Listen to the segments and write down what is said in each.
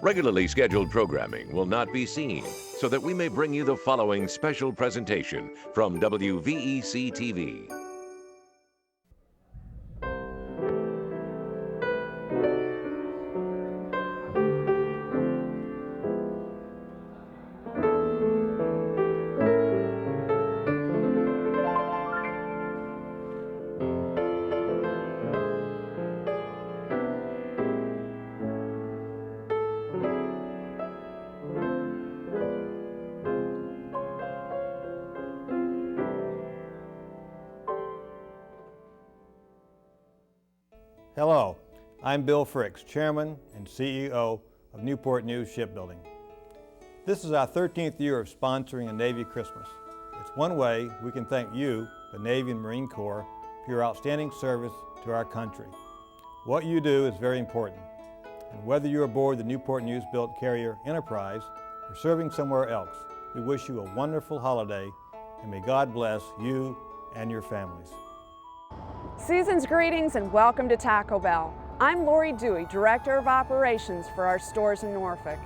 Regularly scheduled programming will not be seen, so that we may bring you the following special presentation from WVEC TV. Hello, I'm Bill Fricks, Chairman and CEO of Newport News Shipbuilding. This is our 13th year of sponsoring a Navy Christmas. It's one way we can thank you, the Navy and Marine Corps, for your outstanding service to our country. What you do is very important, and whether you're aboard the Newport News-built carrier Enterprise or serving somewhere else, we wish you a wonderful holiday, and may God bless you and your families. Season's greetings and welcome to Taco Bell. I'm LAURIE DEWEY, Director of Operations for our stores in Norfolk.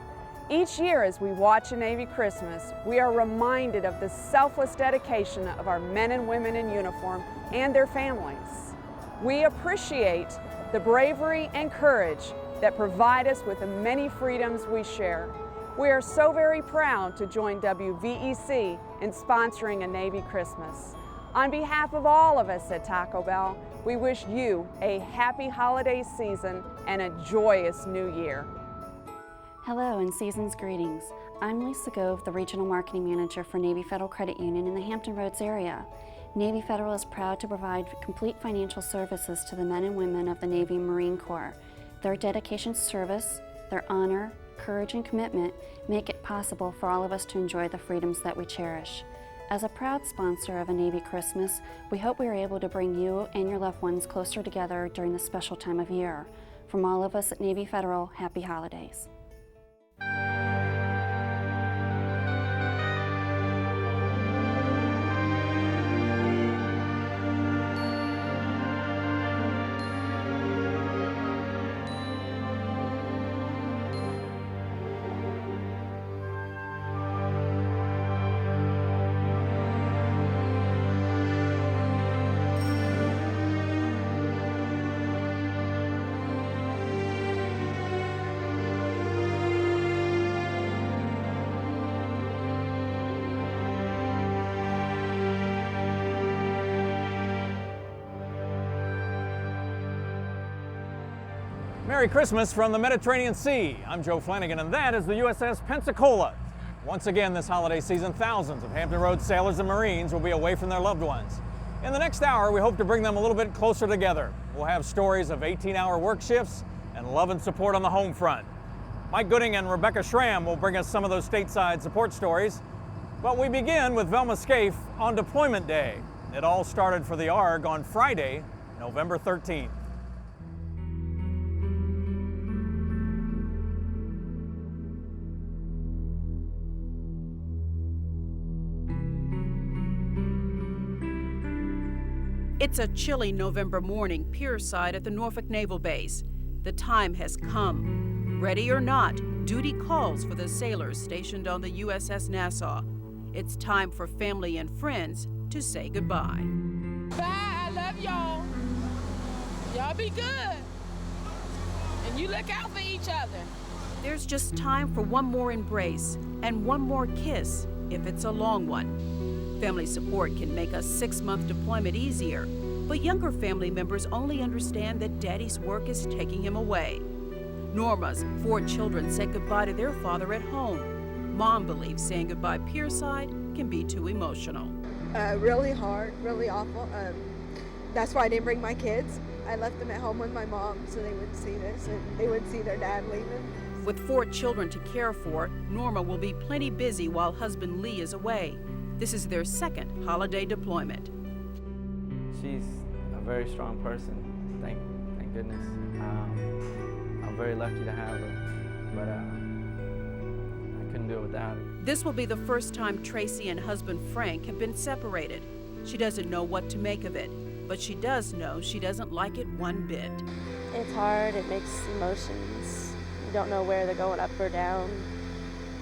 Each year as we watch a Navy Christmas, we are reminded of the selfless dedication of our men and women in uniform and their families. We appreciate the bravery and courage that provide us with the many freedoms we share. We are so very proud to join WVEC in sponsoring a Navy Christmas. On behalf of all of us at Taco Bell, we wish you a happy holiday season and a joyous new year. Hello and season's greetings. I'm Lisa Gove, the Regional Marketing Manager for Navy Federal Credit Union in the Hampton Roads area. Navy Federal is proud to provide complete financial services to the men and women of the Navy and Marine Corps. Their dedication to service, their honor, courage, and commitment make it possible for all of us to enjoy the freedoms that we cherish. As a proud sponsor of a Navy Christmas, we hope we are able to bring you and your loved ones closer together during this special time of year. From all of us at Navy Federal, happy holidays. Merry Christmas from the Mediterranean Sea. I'm Joe Flanagan, and that is the USS Pensacola. Once again this holiday season, thousands of Hampton Roads sailors and Marines will be away from their loved ones. In the next hour, we hope to bring them a little bit closer together. We'll have stories of 18-hour work shifts and love and support on the home front. Mike Gooding and Rebecca Schramm will bring us some of those stateside support stories. But we begin with Velma Scaife on Deployment Day. It all started for the ARG on Friday, November 13th. It's a chilly November morning pierside at the Norfolk Naval Base. The time has come. Ready or not, duty calls for the sailors stationed on the USS Nassau. It's time for family and friends to say goodbye. Bye, I love y'all. Y'all be good. And you look out for each other. There's just time for one more embrace and one more kiss if it's a long one. Family support can make a 6-month deployment easier, but younger family members only understand that Daddy's work is taking him away. Norma's 4 children said goodbye to their father at home. Mom believes saying goodbye pierside can be too emotional. Really hard, really awful. That's why I didn't bring my kids. I left them at home with my mom so they wouldn't see this and they wouldn't see their dad leaving. With 4 children to care for, Norma will be plenty busy while husband Lee is away. This is their second holiday deployment. She's a very strong person, thank goodness. I'm very lucky to have her, but I couldn't do it without her. This will be the first time Tracy and husband Frank have been separated. She doesn't know what to make of it, but she does know she doesn't like it one bit. It's hard, it makes emotions, You don't know where they're going, up or down.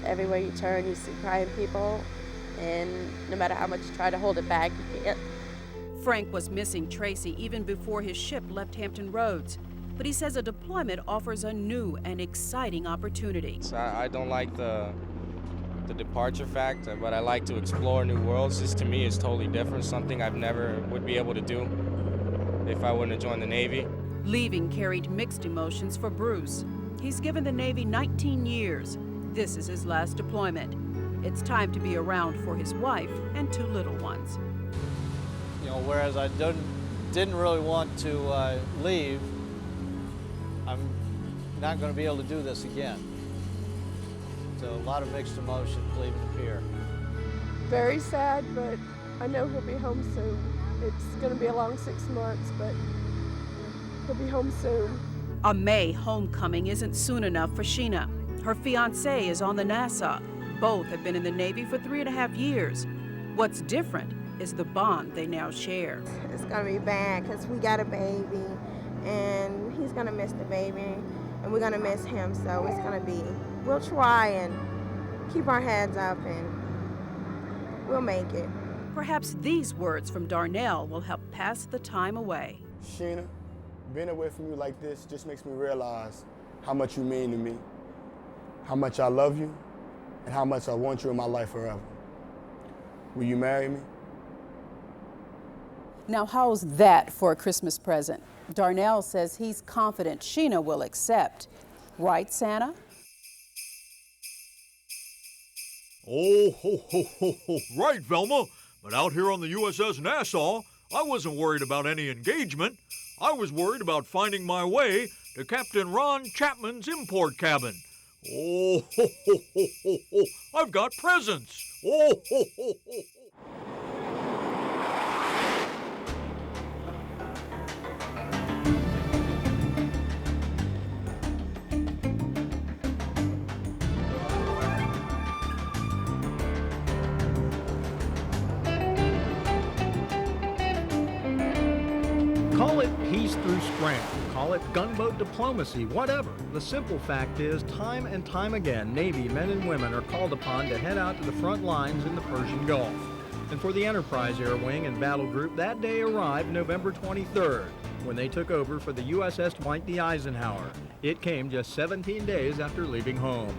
Everywhere you turn, you see crying people, and no matter how much you try to hold it back, you can't. Frank was missing Tracy even before his ship left Hampton Roads, but he says a deployment offers a new and exciting opportunity. I don't like the departure fact, but I like to explore new worlds. This to me is totally different, something I've never would be able to do if I wouldn't have joined the Navy. Leaving carried mixed emotions for Bruce. He's given the Navy 19 years. This is his last deployment. It's time to be around for his wife and 2 little ones. You know, whereas I didn't really want to leave, I'm not going to be able to do this again. So a lot of mixed emotions leaving the pier. Very sad, but I know he'll be home soon. It's going to be a long 6 months, but he'll be home soon. A May homecoming isn't soon enough for Sheena. Her fiancé is on the Nassau. Both have been in the Navy for 3.5 years. What's different is the bond they now share. It's gonna be bad because we got a baby and he's gonna miss the baby and we're gonna miss him, so it's gonna be, we'll try and keep our heads up and we'll make it. Perhaps these words from Darnell will help pass the time away. Sheena, being away from you like this just makes me realize how much you mean to me, how much I love you, and how much I want you in my life forever. Will you marry me? Now, how's that for a Christmas present? Darnell says he's confident Sheena will accept. Right, Santa? Oh, ho, ho, ho, ho. Right, Velma. But out here on the USS Nassau, I wasn't worried about any engagement. I was worried about finding my way to Captain Ron Chapman's import cabin. Oh, ho, ho, ho, ho, ho. I've got presents. Oh, ho, ho, ho. Call it peace through scramble, call it gunboat diplomacy, whatever. The simple fact is, time and time again, Navy men and women are called upon to head out to the front lines in the Persian Gulf. And for the Enterprise Air Wing and Battle Group, that day arrived November 23rd, when they took over for the USS Dwight D. Eisenhower. It came just 17 days after leaving home.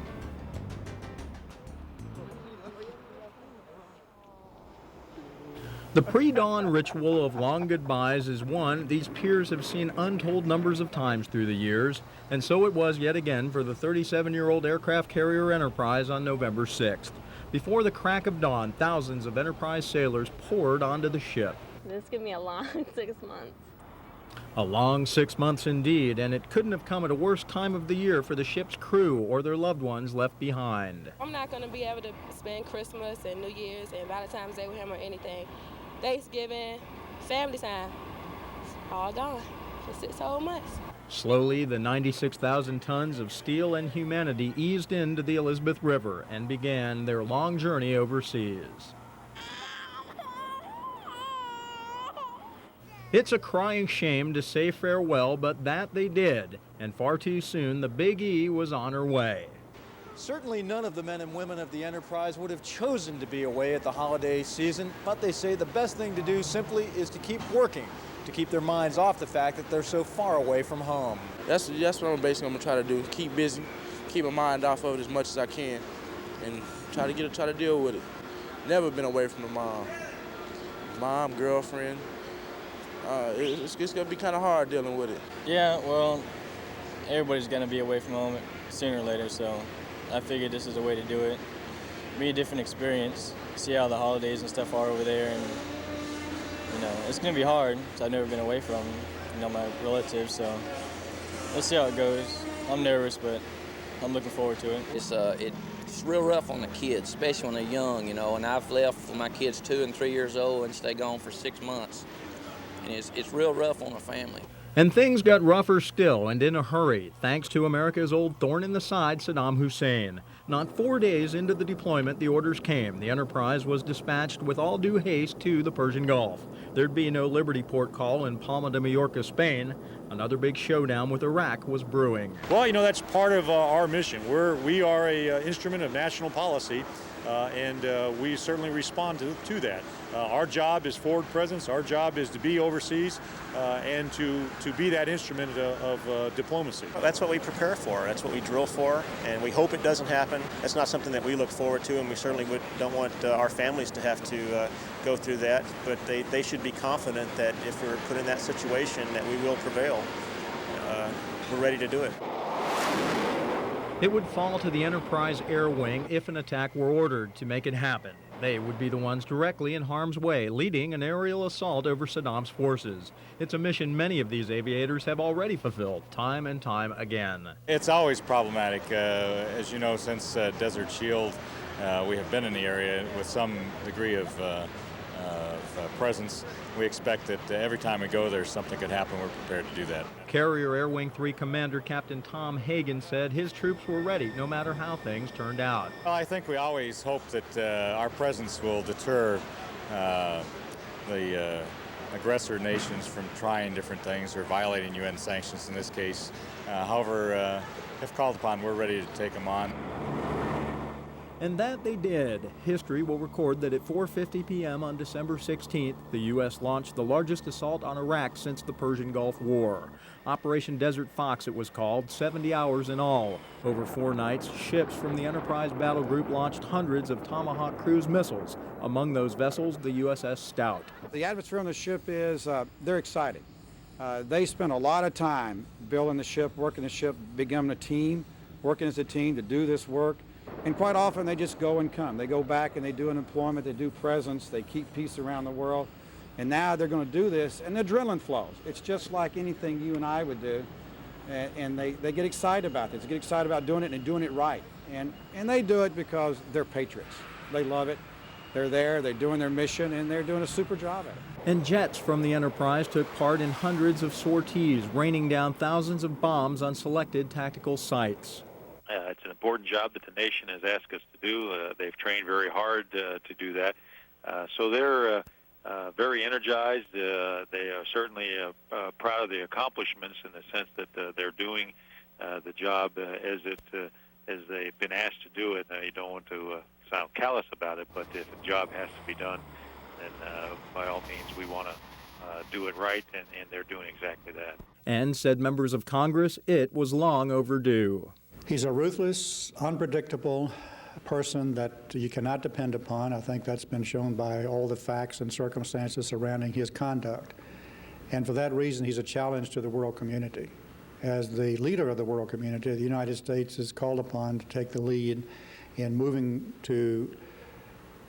The pre-dawn ritual of long goodbyes is one these piers have seen untold numbers of times through the years, and so it was yet again for the 37-year-old aircraft carrier Enterprise on November 6th. Before the crack of dawn, thousands of Enterprise sailors poured onto the ship. This gave me a long 6 months. A long 6 months indeed, and it couldn't have come at a worse time of the year for the ship's crew or their loved ones left behind. I'm not going to be able to spend Christmas and New Year's and Valentine's Day with him or anything. Thanksgiving, family time, all gone for 6 whole months. Slowly, the 96,000 tons of steel and humanity eased into the Elizabeth River and began their long journey overseas. It's a crying shame to say farewell, but that they did, and far too soon the Big E was on her way. Certainly none of the men and women of the Enterprise would have chosen to be away at the holiday season, but they say the best thing to do simply is to keep working, to keep their minds off the fact that they're so far away from home. That's what I'm basically going to try to do, keep busy, keep my mind off of it as much as I can, and try to deal with it. Never been away from the mom, girlfriend. It's going to be kind of hard dealing with it. Yeah, well, everybody's going to be away from home sooner or later, so I figured this is a way to do it. Be a different experience, see how the holidays and stuff are over there, and it's going to be hard, because I've never been away from my relatives, so let's see how it goes. I'm nervous, but I'm looking forward to it. It's real rough on the kids, especially when they're young, and I've left with my kids 2 and 3 years old and stay gone for 6 months. And it's real rough on a family. And things got rougher still, and in a hurry, thanks to America's old thorn in the side, Saddam Hussein. Not 4 days into the deployment, the orders came. The Enterprise was dispatched with all due haste to the Persian Gulf. There'd be no Liberty port call in Palma de Mallorca, Spain. Another big showdown with Iraq was brewing. Well, you know, that's part of our mission. We are a instrument of national policy, and we certainly respond to that. Our job is forward presence. Our job is to be overseas and to be that instrument of diplomacy. That's what we prepare for. That's what we drill for, and we hope it doesn't happen. That's not something that we look forward to, and we certainly don't want our families to have to go through that. But they should be confident that if we're put in that situation, that we will prevail. We're ready to do it. It would fall to the Enterprise Air Wing if an attack were ordered to make it happen. They would be the ones directly in harm's way, leading an aerial assault over Saddam's forces. It's a mission many of these aviators have already fulfilled, time and time again. It's always problematic. As you know, since Desert Shield, we have been in the area with some degree of presence. We expect that every time we go there, something could happen. We're prepared to do that. Carrier Air Wing 3 Commander Captain Tom Hagan said his troops were ready no matter how things turned out. Well, I think we always hope that our presence will deter the aggressor nations from trying different things or violating UN sanctions in this case. However, if called upon, we're ready to take them on. And that they did. History will record that at 4:50 p.m. on December 16th, the U.S. launched the largest assault on Iraq since the Persian Gulf War. Operation Desert Fox, it was called, 70 hours in all. Over 4 nights, ships from the Enterprise Battle Group launched hundreds of Tomahawk cruise missiles. Among those vessels, the USS Stout. The atmosphere on the ship is, they're excited. They spent a lot of time building the ship, working the ship, becoming a team, working as a team to do this work. And quite often they just go and come. They go back and they do an employment, they do presence, they keep peace around the world. And now they're going to do this, and the adrenaline flows. It's just like anything you and I would do. And they get excited about this. They get excited about doing it and doing it right. And they do it because they're patriots. They love it. They're there, they're doing their mission, and they're doing a super job at it. And jets from the Enterprise took part in hundreds of sorties, raining down thousands of bombs on selected tactical sites. It's an important job that the nation has asked us to do. They've trained very hard to do that. So they're very energized. They are certainly proud of the accomplishments in the sense that they're doing the job as they've been asked to do it. You don't want to sound callous about it, but if the job has to be done, then by all means we want to do it right, and they're doing exactly that. And, said members of Congress, it was long overdue. He's a ruthless, unpredictable person that you cannot depend upon. I think that's been shown by all the facts and circumstances surrounding his conduct. And for that reason, he's a challenge to the world community. As the leader of the world community, the United States is called upon to take the lead in moving to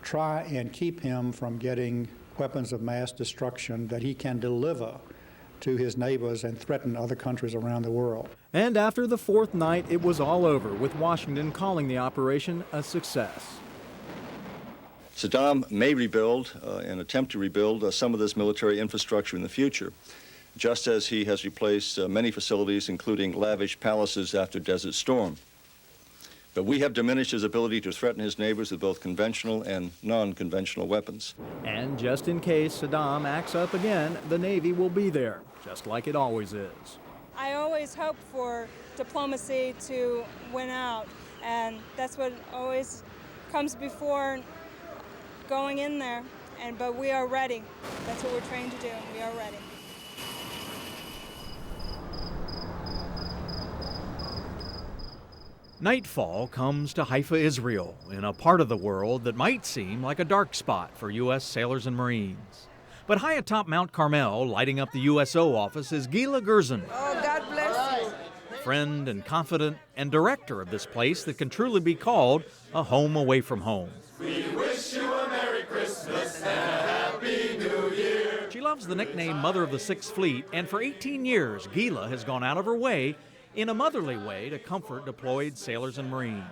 try and keep him from getting weapons of mass destruction that he can deliver to his neighbors and threaten other countries around the world. And after the 4th night, it was all over, with Washington calling the operation a success. Saddam may rebuild and attempt to rebuild some of this military infrastructure in the future, just as he has replaced many facilities, including lavish palaces after Desert Storm. But we have diminished his ability to threaten his neighbors with both conventional and non-conventional weapons. And just in case Saddam acts up again, the Navy will be there, just like it always is. I always hope for diplomacy to win out, and that's what always comes before going in there. But we are ready. That's what we're trained to do. We are ready. Nightfall comes to Haifa, Israel, in a part of the world that might seem like a dark spot for U.S. sailors and Marines. But high atop Mount Carmel, lighting up the USO office, is Gila Gerson. Oh, God bless you. Friend and confidant and director of this place that can truly be called a home away from home. We wish you a Merry Christmas and a Happy New Year. She loves the nickname Mother of the Sixth Fleet, and for 18 years, Gila has gone out of her way in a motherly way to comfort deployed sailors and Marines.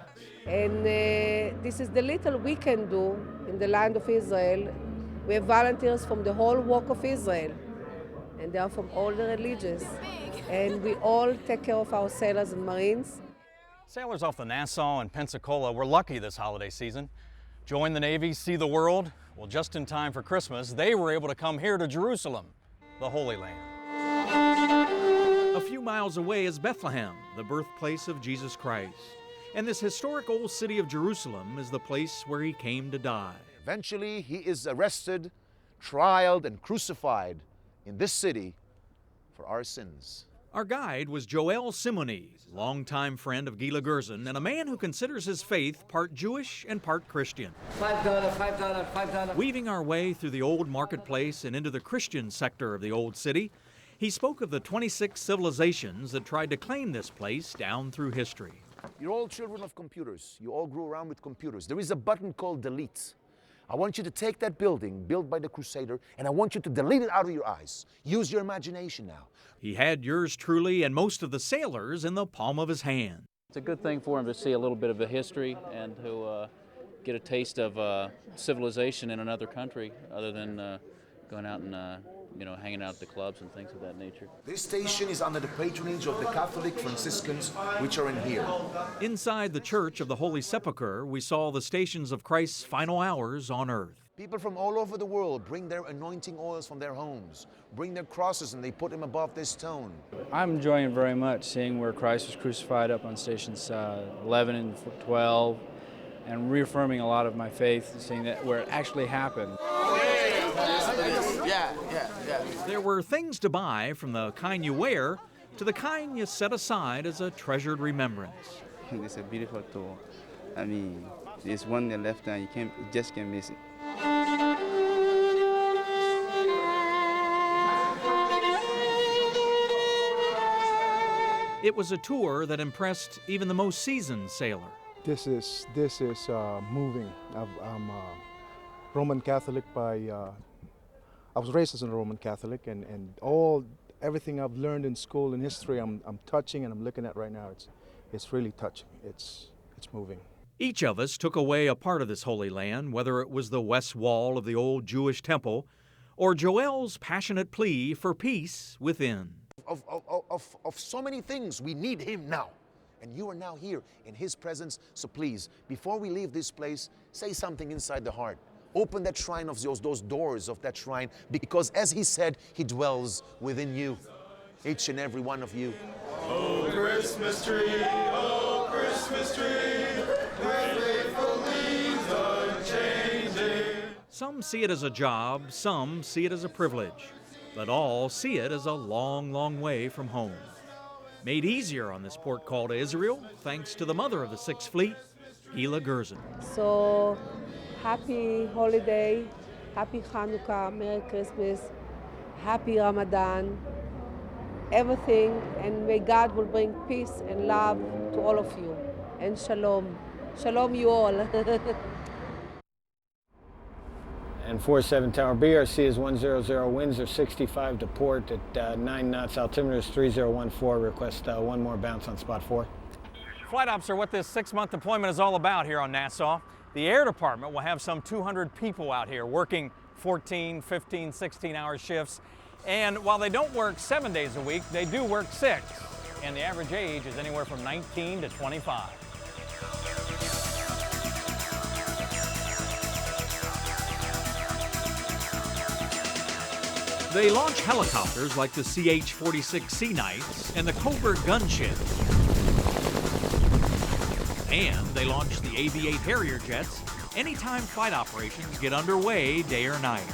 And this is the little we can do in the land of Israel. We have volunteers from the whole walk of Israel. and they are from all the religions. And we all take care of our sailors and Marines. Sailors off the Nassau and Pensacola were lucky this holiday season. Join the Navy, see the world. Well, just in time for Christmas, they were able to come here to Jerusalem, the Holy Land. A few miles away is Bethlehem, the birthplace of Jesus Christ. And this historic old city of Jerusalem is the place where he came to die. Eventually, he is arrested, trialed, and crucified in this city for our sins. Our guide was Joel Simony, longtime friend of Gila Gerson, and a man who considers his faith part Jewish and part Christian. $5, $5, $5. Weaving our way through the old marketplace and into the Christian sector of the old city, he spoke of the 26 civilizations that tried to claim this place down through history. You're all children of computers. You all grew around with computers. There is a button called delete. I want you to take that building built by the Crusader, and I want you to delete it out of your eyes. Use your imagination now. He had yours truly and most of the sailors in the palm of his hand. It's a good thing for him to see a little bit of a history and to get a taste of civilization in another country other than going out and hanging out at the clubs and things of that nature. This station is under the patronage of the Catholic Franciscans, which are in here. Inside the Church of the Holy Sepulchre, we saw the stations of Christ's final hours on earth. People from all over the world bring their anointing oils from their homes, bring their crosses, and they put them above this stone. I'm enjoying very much seeing where Christ was crucified up on stations 11 and 12, and reaffirming a lot of my faith, seeing that where it actually happened. Yeah. There were things to buy, from the kind you wear to the kind you set aside as a treasured remembrance. It's a beautiful tour. I mean, it's one that left and you just can't miss it. It was a tour that impressed even the most seasoned sailor. This is moving. I'm Roman Catholic I was raised as a Roman Catholic, and everything I've learned in school and history, I'm touching and I'm looking at right now. It's really touching. It's moving. Each of us took away a part of this Holy Land, whether it was the west wall of the old Jewish temple or Joel's passionate plea for peace within. Of so many things, we need him now. And you are now here in his presence, so please, before we leave this place, say something inside the heart. Open that shrine of yours, those doors of that shrine, because as he said, he dwells within you, each and every one of you. Oh, Christmas tree, where faithful leaves unchanging. Some see it as a job, some see it as a privilege, but all see it as a long, long way from home. Made easier on this port call to Israel, thanks to the mother of the Sixth Fleet, Gila Gerson. So, happy holiday, happy Hanukkah, Merry Christmas, happy Ramadan, everything, and may God will bring peace and love to all of you, and shalom. Shalom you all. And 47 Tower, BRC is 100, winds are 65 to port at 9 knots, altimeter is 3014, request one more bounce on spot 4. Flight ops are what this 6-month deployment is all about here on Nassau. The Air Department will have some 200 people out here working 14, 15, 16-hour shifts. And while they don't work 7 days a week, they do work 6. And the average age is anywhere from 19 to 25. They launch helicopters like the CH-46 Sea Knights and the Cobra gunship. And they launch the AB-8 Harrier jets anytime flight operations get underway, day or night.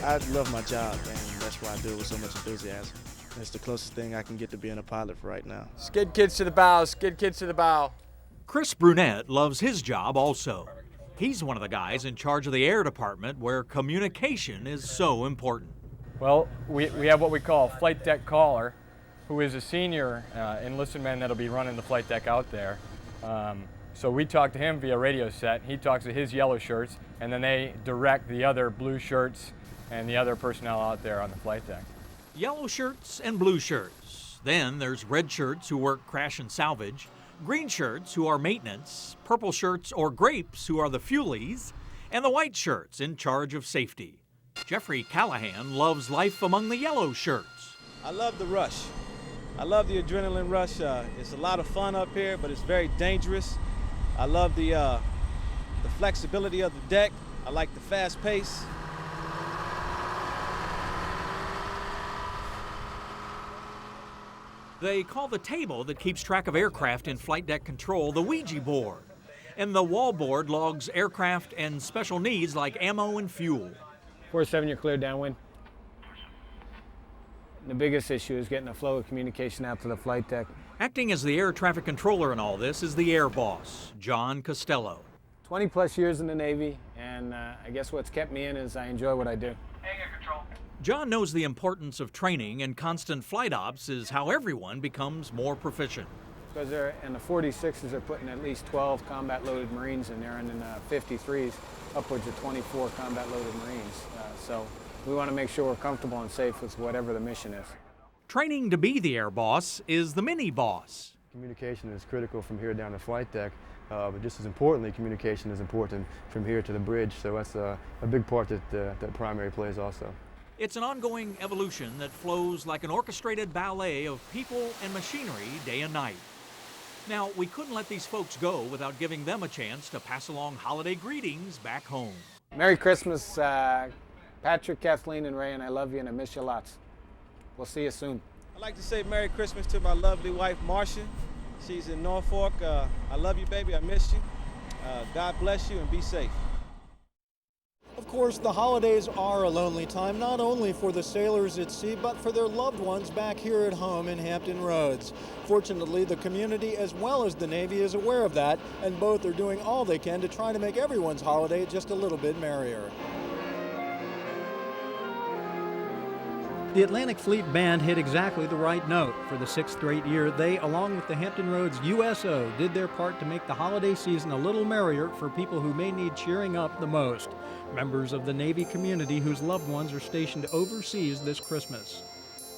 I love my job, and that's why I do it with so much enthusiasm. That's the closest thing I can get to being a pilot for right now. Skid kids to the bow, skid kids to the bow. Chris Brunette loves his job also. He's one of the guys in charge of the Air Department where communication is so important. Well, we have what we call a flight deck caller, who is a senior enlisted man that'll be running the flight deck out there. So we talk to him via radio set. He talks to his yellow shirts, and then they direct the other blue shirts and the other personnel out there on the flight deck. Yellow shirts and blue shirts. Then there's red shirts who work crash and salvage, green shirts who are maintenance, purple shirts or grapes who are the fuelies, and the white shirts in charge of safety. Jeffrey Callahan loves life among the yellow shirts. I love the rush. I love the adrenaline rush. It's a lot of fun up here, but it's very dangerous. I love the flexibility of the deck. I like the fast pace. They call the table that keeps track of aircraft in flight deck control the Ouija board. And the wall board logs aircraft and special needs like ammo and fuel. 47, you're clear downwind. The biggest issue is getting the flow of communication out to the flight deck. Acting as the air traffic controller in all this is the air boss, John Costello. 20 plus years in the Navy, and I guess what's kept me in is I enjoy what I do. Hangar control. John knows the importance of training, and constant flight ops is how everyone becomes more proficient. Because in the 46s, they're putting at least 12 combat-loaded Marines in there, and in the 53s, upwards of 24 combat-loaded Marines. So we want to make sure we're comfortable and safe with whatever the mission is. Training to be the air boss is the mini-boss. Communication is critical from here down the flight deck, but just as importantly, communication is important from here to the bridge, so that's a big part that primary plays also. It's an ongoing evolution that flows like an orchestrated ballet of people and machinery day and night. Now, we couldn't let these folks go without giving them a chance to pass along holiday greetings back home. Merry Christmas, Patrick, Kathleen, and Ray, and I love you and I miss you lots. We'll see you soon. I'd like to say Merry Christmas to my lovely wife, Marcia. She's in Norfolk. I love you, baby. I miss you. God bless you and be safe. Of course, the holidays are a lonely time, not only for the sailors at sea, but for their loved ones back here at home in Hampton Roads. Fortunately, the community as well as the Navy is aware of that, and both are doing all they can to try to make everyone's holiday just a little bit merrier. The Atlantic Fleet Band hit exactly the right note. For the 6th straight year, they, along with the Hampton Roads USO, did their part to make the holiday season a little merrier for people who may need cheering up the most. Members of the Navy community whose loved ones are stationed overseas this Christmas.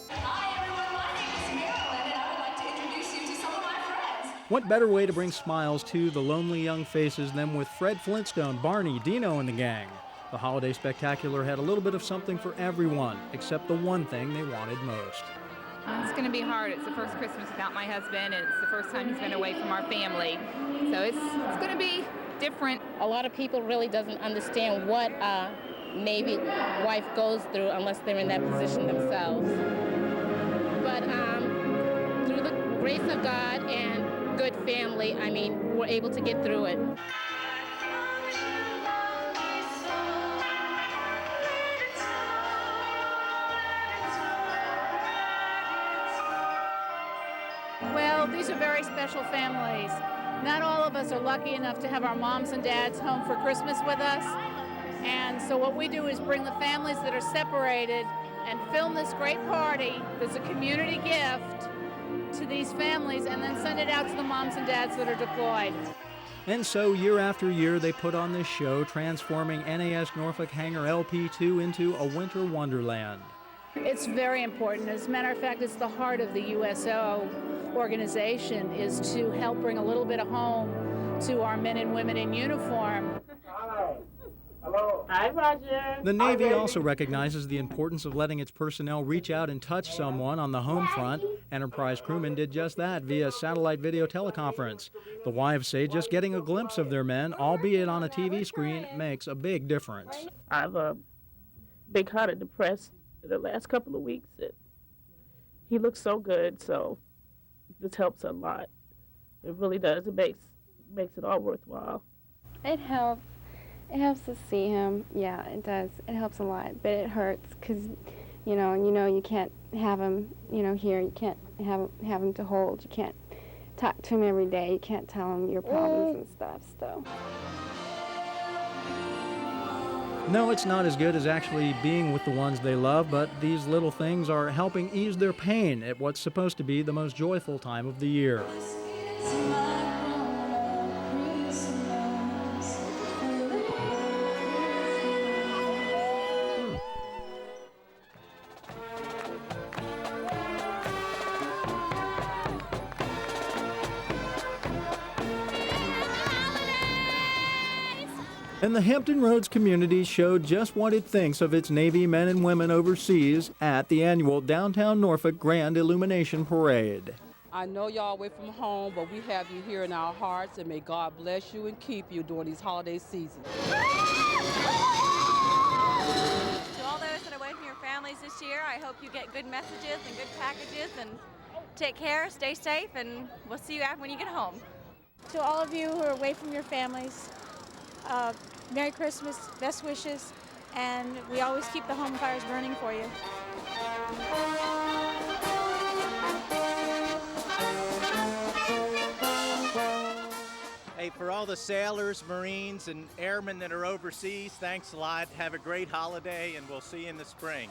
Hi everyone, my name is Marilyn and I would like to introduce you to some of my friends. What better way to bring smiles to the lonely young faces than with Fred Flintstone, Barney, Dino, and the gang? The holiday spectacular had a little bit of something for everyone, except the one thing they wanted most. It's going to be hard. It's the first Christmas without my husband, and it's the first time he's been away from our family. So it's going to be different. A lot of people really doesn't understand what a Navy wife goes through unless they're in that position themselves. But through the grace of God and good family, I mean, we're able to get through it. Well, these are very special families. Not all of us are lucky enough to have our moms and dads home for Christmas with us. And so what we do is bring the families that are separated and film this great party that's a community gift to these families and then send it out to the moms and dads that are deployed. And so year after year they put on this show, transforming NAS Norfolk Hangar LP2 into a winter wonderland. It's very important. As a matter of fact, it's the heart of the USO organization, is to help bring a little bit of home to our men and women in uniform. Hello. Hi, Roger. The Navy also recognizes the importance of letting its personnel reach out and touch someone on the home front. Enterprise crewmen did just that via satellite video teleconference. The wives say just getting a glimpse of their men, albeit on a TV screen, makes a big difference. I've been kind of depressed the last couple of weeks. He looks so good, so this helps a lot. It really does. It makes it all worthwhile. It helps. It helps to see him. Yeah, it does. It helps a lot, but it hurts because, you know, you can't have him, here. You can't have him to hold. You can't talk to him every day. You can't tell him your problems and stuff. So. No, it's not as good as actually being with the ones they love, but these little things are helping ease their pain at what's supposed to be the most joyful time of the year. And the Hampton Roads community showed just what it thinks of its Navy men and women overseas at the annual Downtown Norfolk Grand Illumination Parade. I know y'all away from home, but we have you here in our hearts, and may God bless you and keep you during these holiday seasons. To all those that are away from your families this year, I hope you get good messages and good packages, and take care, stay safe, and we'll see you when you get home. To all of you who are away from your families, Merry Christmas, best wishes, and we always keep the home fires burning for you. Hey, for all the sailors, Marines, and airmen that are overseas, thanks a lot. Have a great holiday, and we'll see you in the spring.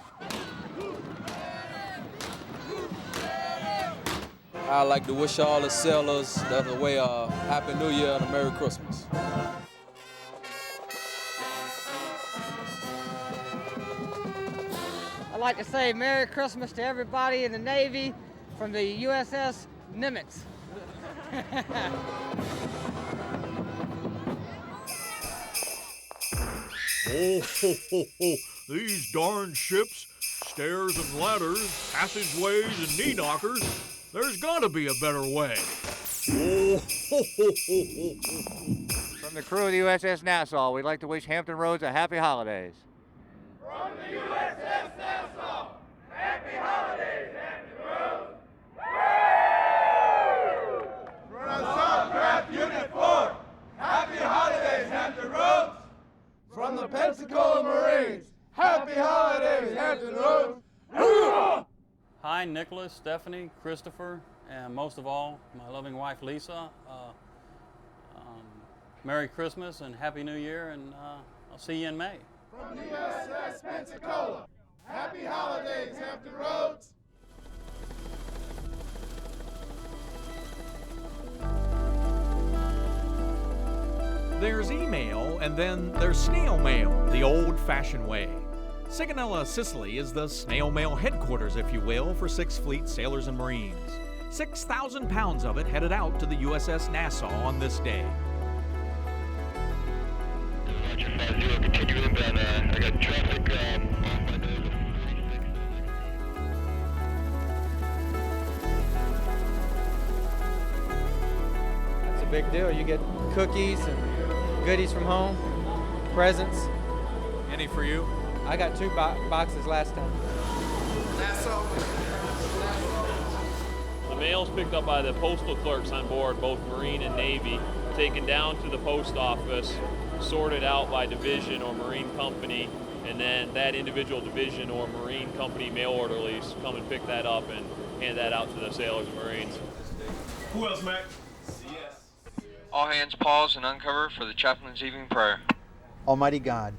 I'd like to wish all the sailors that are away a Happy New Year and a Merry Christmas. I'd like to say Merry Christmas to everybody in the Navy from the USS Nimitz. Oh, ho, ho, ho. These darn ships, stairs and ladders, passageways and knee knockers, there's gotta be a better way. Oh, ho, ho, ho, ho, ho. From the crew of the USS Nassau, we'd like to wish Hampton Roads a happy holidays. From the USS Nassau, happy holidays, Hampton Roads. From Subcraft Unit 4, happy holidays, Hampton Roads. From the Pensacola Marines, happy holidays, Hampton Roads. Hi, Nicholas, Stephanie, Christopher, and most of all, my loving wife, Lisa. Merry Christmas and Happy New Year, and I'll see you in May. From the USS Pensacola, happy holidays, Hampton Roads. There's email, and then there's snail mail, the old-fashioned way. Sigonella, Sicily is the snail mail headquarters, if you will, for Sixth Fleet sailors and Marines. 6,000 pounds of it headed out to the USS Nassau on this day. Roger 5-0, continue inbound. I got traffic off my nose of 46. That's a big deal. You get cookies and goodies from home, presents. Any for you? I got 2 boxes last time. The mail's picked up by the postal clerks on board, both Marine and Navy, taken down to the post office, sorted out by division or Marine company, and then that individual division or Marine company mail orderlies come and pick that up and hand that out to the sailors and Marines. Who else, Mac? All hands pause and uncover for the chaplain's evening prayer. Almighty God,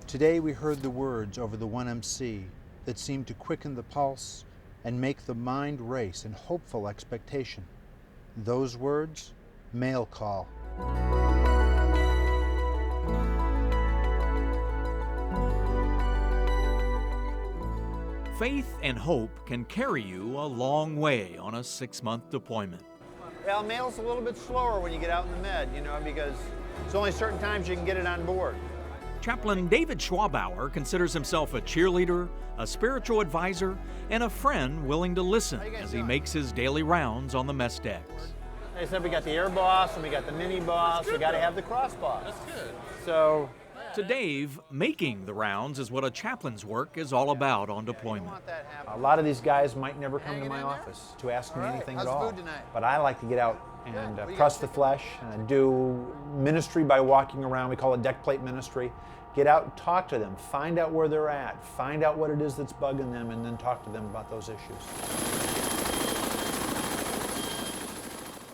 today we heard the words over the 1MC that seemed to quicken the pulse and make the mind race in hopeful expectation. Those words, mail call. Faith and hope can carry you a long way on a 6-month deployment. Well, mail's a little bit slower when you get out in the med, you know, because it's only certain times you can get it on board. Chaplain David Schwabauer considers himself a cheerleader, a spiritual advisor, and a friend willing to listen as he makes his daily rounds on the mess decks. They said we got the air boss and we got the mini boss, we got to have the cross boss. That's good. So, to Dave, making the rounds is what a chaplain's work is all about on deployment. A lot of these guys might never come to my office to ask me anything at all. But I like to get out and press the flesh and do ministry by walking around. We call it deck plate ministry. Get out and talk to them, find out where they're at, find out what it is that's bugging them, and then talk to them about those issues.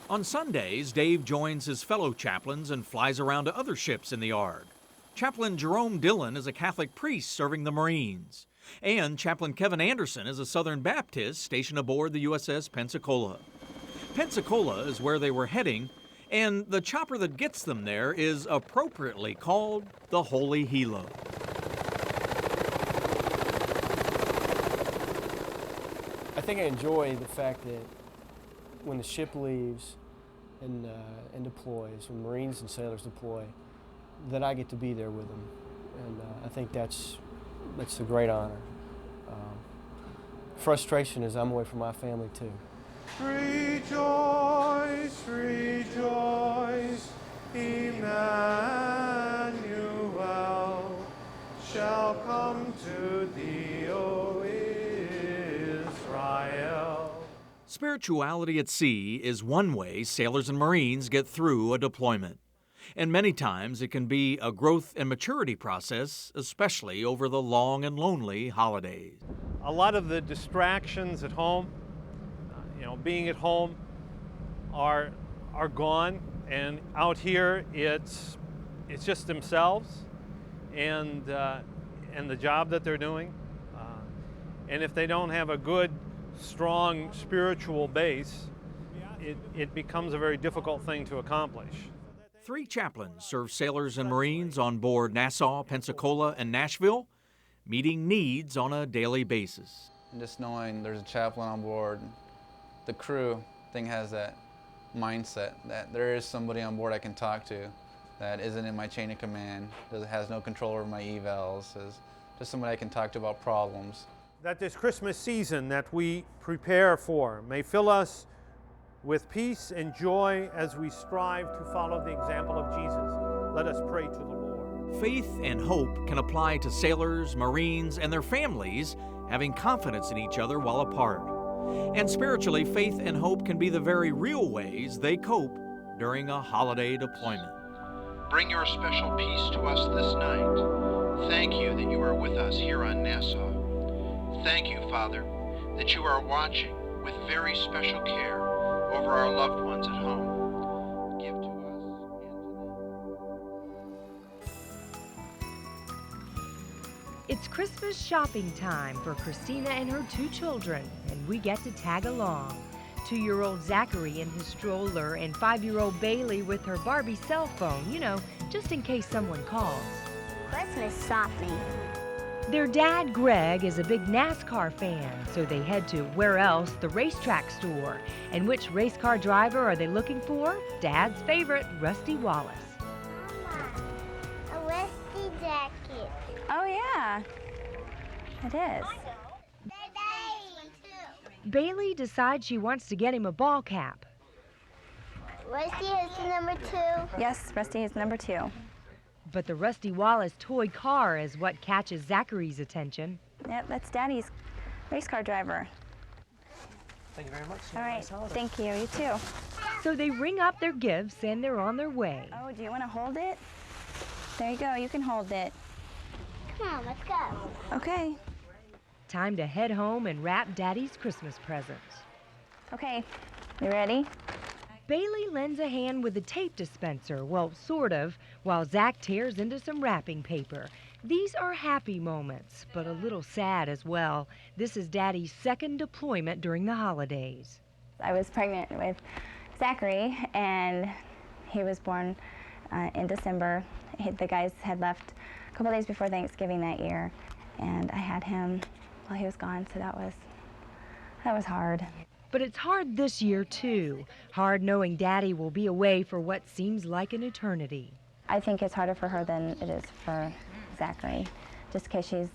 On Sundays, Dave joins his fellow chaplains and flies around to other ships in the ARG. Chaplain Jerome Dillon is a Catholic priest serving the Marines. And Chaplain Kevin Anderson is a Southern Baptist stationed aboard the USS Pensacola. Pensacola is where they were heading, and the chopper that gets them there is appropriately called the Holy Helo. I think I enjoy the fact that when the ship leaves and deploys, when Marines and sailors deploy, that I get to be there with them, and I think that's a great honor. Frustration is I'm away from my family too. Rejoice, rejoice, Emmanuel shall come to thee, O Israel. Spirituality at sea is one way sailors and Marines get through a deployment. And many times it can be a growth and maturity process, especially over the long and lonely holidays. A lot of the distractions at home, being at home, are gone, and out here it's just themselves and the job that they're doing. And if they don't have a good, strong spiritual base, it becomes a very difficult thing to accomplish. 3 chaplains serve sailors and Marines on board Nassau, Pensacola, and Nashville, meeting needs on a daily basis. And just knowing there's a chaplain on board, the crew thing has that mindset that there is somebody on board I can talk to that isn't in my chain of command, that has no control over my evals, is just somebody I can talk to about problems. That this Christmas season that we prepare for may fill us with peace and joy as we strive to follow the example of Jesus. Let us pray to the Lord. Faith and hope can apply to sailors, Marines, and their families having confidence in each other while apart. And spiritually, faith and hope can be the very real ways they cope during a holiday deployment. Bring your special peace to us this night. Thank you that you are with us here on Nassau. Thank you, Father, that you are watching with very special care over our loved ones at home. Give to us and to them. It's Christmas shopping time for Christina and her 2 children, and we get to tag along. 2-year-old Zachary in his stroller and 5-year-old Bailey with her Barbie cell phone, just in case someone calls. Christmas shopping. Their dad, Greg, is a big NASCAR fan, so they head to, where else, the racetrack store. And which race car driver are they looking for? Dad's favorite, Rusty Wallace. Mama, a Rusty jacket. Oh yeah, it is. Bailey decides she wants to get him a ball cap. Rusty is number 2. Yes, Rusty is number 2. But the Rusty Wallace toy car is what catches Zachary's attention. Yep, that's Daddy's race car driver. Thank you very much. All right, thank you. You too. So they ring up their gifts and they're on their way. Oh, do you want to hold it? There you go. You can hold it. Come on, let's go. Okay. Time to head home and wrap Daddy's Christmas presents. Okay, you ready? Bailey lends a hand with the tape dispenser, well, sort of, while Zach tears into some wrapping paper. These are happy moments, but a little sad as well. This is Daddy's 2nd deployment during the holidays. I was pregnant with Zachary, and he was born in December. The guys had left a couple days before Thanksgiving that year, and I had him while he was gone, so that was hard. But it's hard this year, too. Hard knowing Daddy will be away for what seems like an eternity. I think it's harder for her than it is for Zachary, just because she's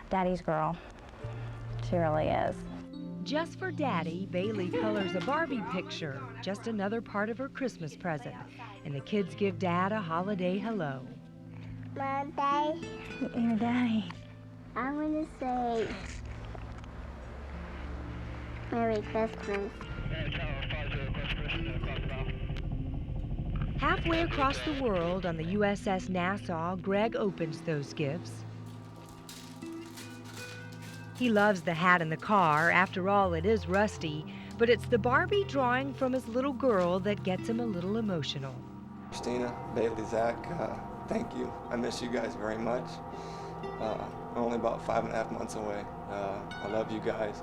Daddy's girl. She really is. Just for Daddy, Bailey colors a Barbie picture, just another part of her Christmas present. And the kids give Dad a holiday hello. Mom, Daddy. Your Daddy. I want to say Merry Christmas. Halfway across the world on the USS Nassau, Greg opens those gifts. He loves the hat in the car. After all, it is Rusty, but it's the Barbie drawing from his little girl that gets him a little emotional. Christina, Bailey, Zach, thank you. I miss you guys very much. I'm only about 5.5 months away. I love you guys.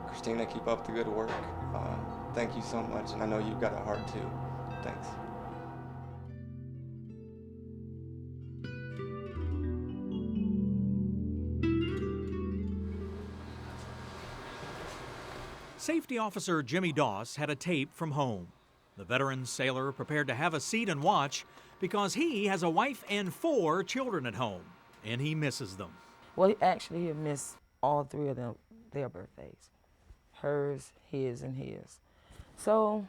Christina, keep up the good work. Thank you so much, and I know you've got a heart too. Thanks. Safety Officer Jimmy Doss had a tape from home. The veteran sailor prepared to have a seat and watch because he has a wife and 4 children at home, and he misses them. Well, actually, he missed all 3 of them, their birthdays. Hers, his, and his. So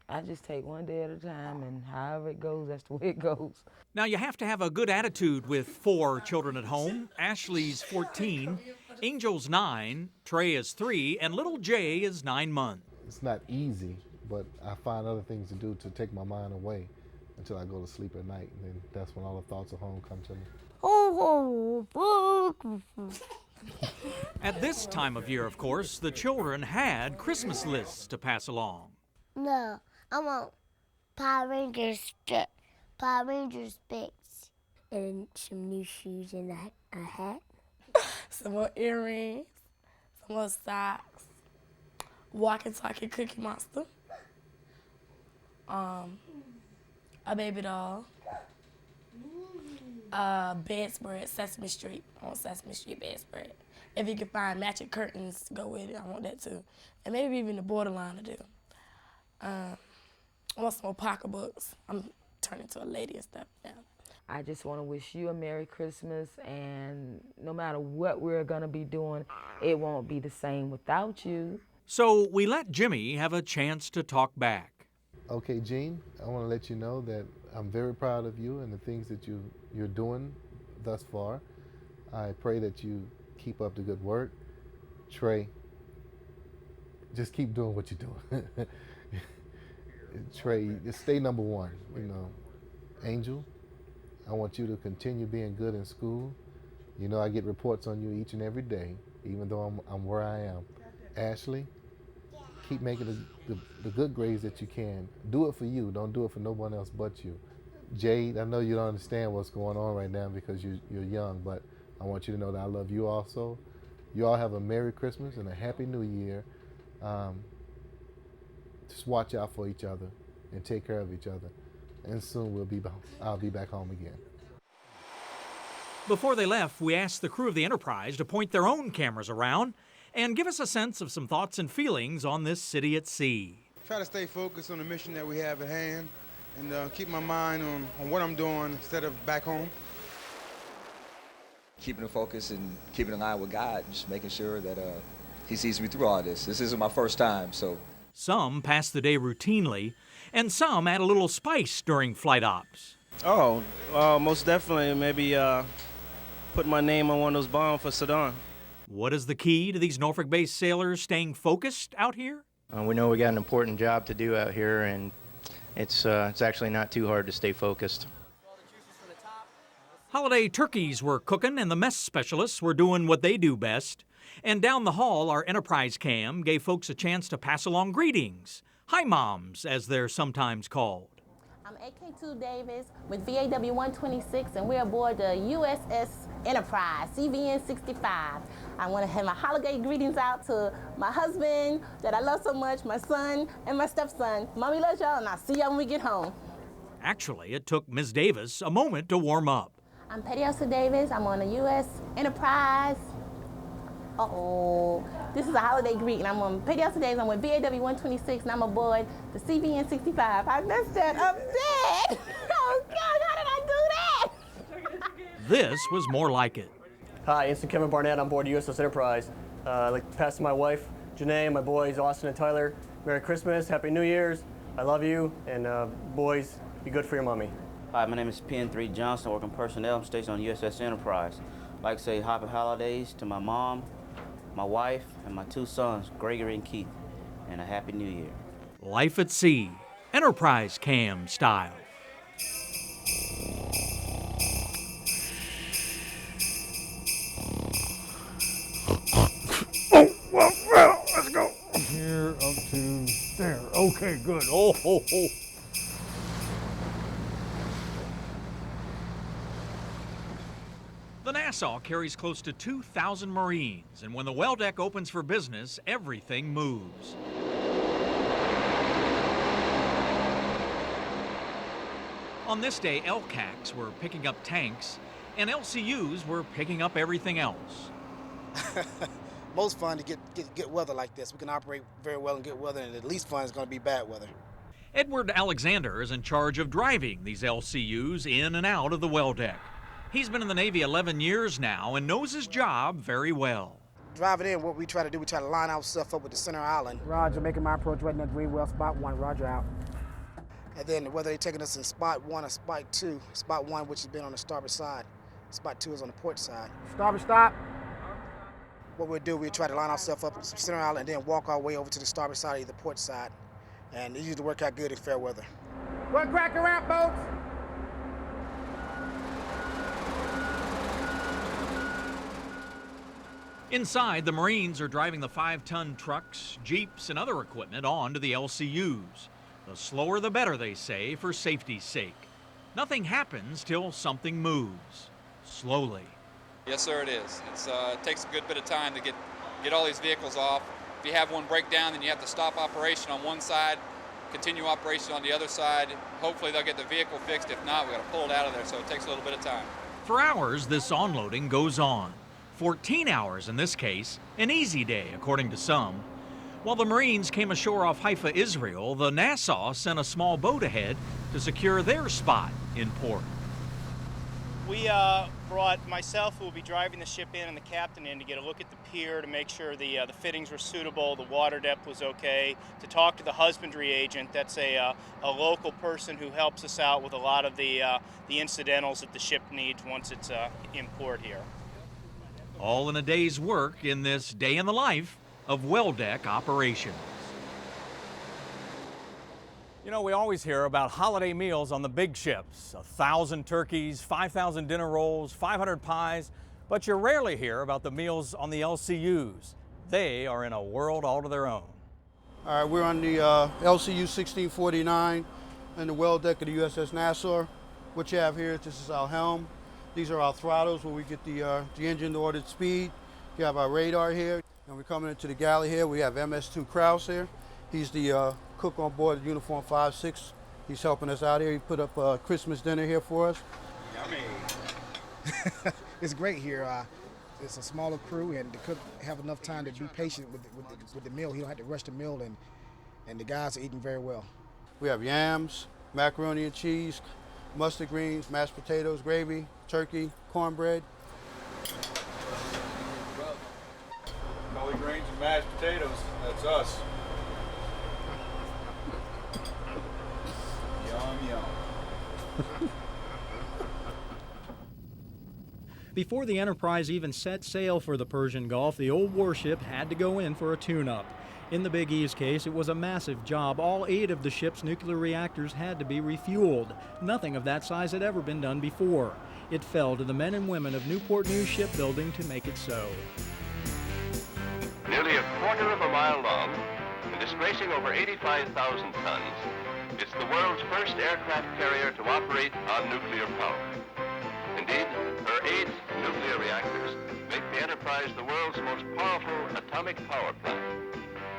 I just take one day at a time, and however it goes, that's the way it goes. Now, you have to have a good attitude with 4 children at home. Ashley's 14, Angel's 9, Trey is 3, and little Jay is 9 months. It's not easy, but I find other things to do to take my mind away until I go to sleep at night, and then that's when all the thoughts of home come to me. At this time of year, of course, the children had Christmas lists to pass along. No, I want Power Rangers specs. And some new shoes and a hat. Some more earrings, some more socks, walkie-talkie Cookie Monster, a baby doll, bedspread, Sesame Street. I want Sesame Street bedspread. If you can find matching curtains, go with it. I want that too. And maybe even the borderline to do. I want some more pocketbooks. I'm turning into a lady and stuff now. I just want to wish you a Merry Christmas, and no matter what we're going to be doing, it won't be the same without you. So we let Jimmy have a chance to talk back. Okay, Gene, I want to let you know that I'm very proud of you and the things that you're doing thus far. I pray that you keep up the good work. Trey, just keep doing what you're doing. Trey, just stay number 1, you know. Angel, I want you to continue being good in school. You know I get reports on you each and every day, even though I'm where I am. Ashley, keep making the good grades that you can. Do it for you, don't do it for no one else but you. Jade, I know you don't understand what's going on right now because you're young, but I want you to know that I love you also. You all have a Merry Christmas and a Happy New Year. Just watch out for each other and take care of each other. And soon I'll be back home again. Before they left, we asked the crew of the Enterprise to point their own cameras around and give us a sense of some thoughts and feelings on this city at sea. Try to stay focused on the mission that we have at hand and keep my mind on what I'm doing instead of back home. Keeping the focus and keeping in line with God, just making sure that He sees me through all this. This isn't my first time, so. Some pass the day routinely, and some add a little spice during flight ops. Oh, most definitely. Maybe put my name on one of those bombs for Saddam. What is the key to these Norfolk-based sailors staying focused out here? We know we got an important job to do out here, and it's actually not too hard to stay focused. Holiday turkeys were cooking, and the mess specialists were doing what they do best. And down the hall, our Enterprise cam gave folks a chance to pass along greetings. Hi, moms, as they're sometimes called. I'm AK2 Davis with VAW 126, and we're aboard the USS Enterprise, CVN 65. I want to have my holiday greetings out to my husband that I love so much, my son, and my stepson. Mommy loves y'all, and I'll see y'all when we get home. Actually, it took Ms. Davis a moment to warm up. I'm Petty Officer Davis. I'm on the US Enterprise. Uh-oh. This is a holiday greeting. I'm on Petty Officer Davis. I'm with VAW 126, and I'm aboard the CVN 65. I messed that up bad. Oh, God, how did I do that? This was more like it. Hi, Ensign Kevin Barnett on board USS Enterprise. I'd like to pass to my wife, Janae, and my boys, Austin and Tyler. Merry Christmas, Happy New Year's. I love you, and boys, be good for your mommy. Hi, my name is PN3 Johnson, working personnel. I'm stationed on USS Enterprise. I'd like to say happy holidays to my mom, my wife, and my 2 sons, Gregory and Keith, and a Happy New Year. Life at sea, Enterprise cam style. Well, let's go. Here up to there. Okay, good. Oh, ho, ho. The Nassau carries close to 2,000 Marines, and when the well deck opens for business, everything moves. On this day, LCACs were picking up tanks, and LCUs were picking up everything else. Most fun to get weather like this. We can operate very well in good weather, and the least fun is going to be bad weather. Edward Alexander is in charge of driving these LCUs in and out of the well deck. He's been in the Navy 11 years now and knows his job very well. Driving in, what we try to do, we try to line our stuff up with the center island. Roger, making my approach right now, green well, spot 1, roger out. And then whether they're taking us in spot 1 or spot 2, spot 1, which has been on the starboard side, spot 2 is on the port side. Starboard stop. What we'll do, we try to line ourselves up with the center island and then walk our way over to the starboard side of the port side. And it usually work out good in fair weather. One cracker out, boats. Inside, the Marines are driving the 5-ton trucks, jeeps, and other equipment onto the LCUs. The slower the better, they say, for safety's sake. Nothing happens till something moves. Slowly. Yes, sir, it is. It takes a good bit of time to get all these vehicles off. If you have one break down, then you have to stop operation on one side, continue operation on the other side. Hopefully they'll get the vehicle fixed. If not, we've got to pull it out of there, so it takes a little bit of time. For hours, this onloading goes on. 14 hours in this case, an easy day, according to some. While the Marines came ashore off Haifa, Israel, the Nassau sent a small boat ahead to secure their spot in port. We brought myself, who will be driving the ship in, and the captain in to get a look at the pier to make sure the fittings were suitable, the water depth was okay, to talk to the husbandry agent. That's a local person who helps us out with a lot of the incidentals that the ship needs once it's in port here. All in a day's work in this day in the life of well deck operations. You know, we always hear about holiday meals on the big ships. 1,000 turkeys, 5,000 dinner rolls, 500 pies, but you rarely hear about the meals on the LCUs. They are in a world all to their own. All right, we're on the LCU 1649 and the well deck of the USS Nassau. What you have here, this is our helm. These are our throttles where we get the engine to ordered speed. You have our radar here. And we're coming into the galley here. We have MS2 Krause here. He's the cook on board the Uniform 5-6. He's helping us out here. He put up a Christmas dinner here for us. Yummy. It's great here. It's a smaller crew, and the cook have enough time to be patient with the meal. He don't have to rush the meal, and the guys are eating very well. We have yams, macaroni and cheese, mustard greens, mashed potatoes, gravy, turkey, cornbread. Collard greens and mashed potatoes, that's us. Yum, yum. Before the Enterprise even set sail for the Persian Gulf, the old warship had to go in for a tune-up. In the Big E's case, it was a massive job. All 8 of the ship's nuclear reactors had to be refueled. Nothing of that size had ever been done before. It fell to the men and women of Newport News Shipbuilding to make it so. Nearly a quarter of a mile long and displacing over 85,000 tons, it's the world's first aircraft carrier to operate on nuclear power. Indeed, her 8 nuclear reactors make the Enterprise the world's most powerful atomic power plant,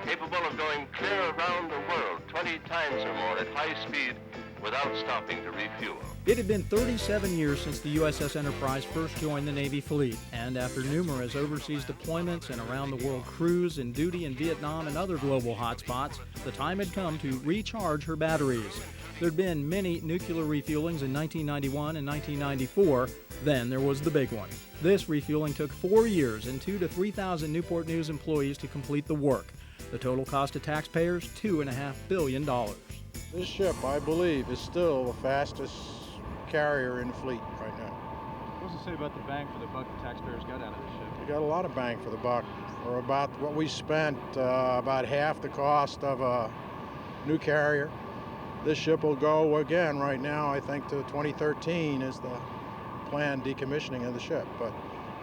capable of going clear around the world 20 times or more at high speed without stopping to refuel. It had been 37 years since the USS Enterprise first joined the Navy fleet, and after numerous overseas deployments and around-the-world crews and duty in Vietnam and other global hotspots, the time had come to recharge her batteries. There'd been many nuclear refuelings in 1991 and 1994. Then there was the big one. This refueling took 4 years and 2,000 to 3,000 Newport News employees to complete the work. The total cost to taxpayers, $2.5 billion. This ship, I believe, is still the fastest carrier in the fleet right now. What does it say about the bang for the buck the taxpayers got out of this ship? We got a lot of bang for the buck. For about what we spent, about half the cost of a new carrier. This ship will go again right now, I think, to 2013 is the planned decommissioning of the ship. But